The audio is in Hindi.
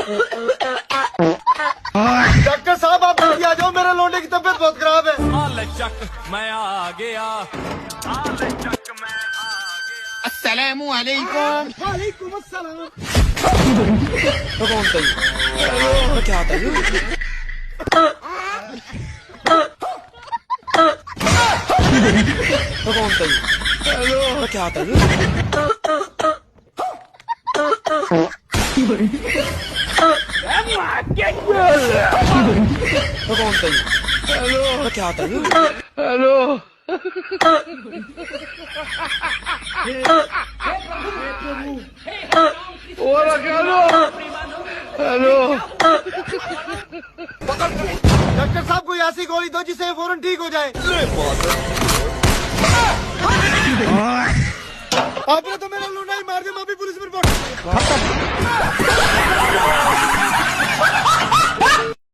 डॉक्टर साहब आप जल्दी आ जाओ, मेरे लोंडे की तबीयत बहुत खराब है। चक मैं आ गया, चक मैं आ गया। अस्सलामु अलैकुम। वालेकुम अस्सलाम। तो कौन था ये? तो क्या था ये? तो कौन था ये? तो क्या था ये? तो कौन था ये? तो क्या था ये? हेलो हेलो डॉक्टर साहब कोई ऐसी गोली दो जिससे फौरन ठीक हो जाए। आपने तो मेरा लूना ही मार दिया, मैं भी पुलिस में रिपोर्ट।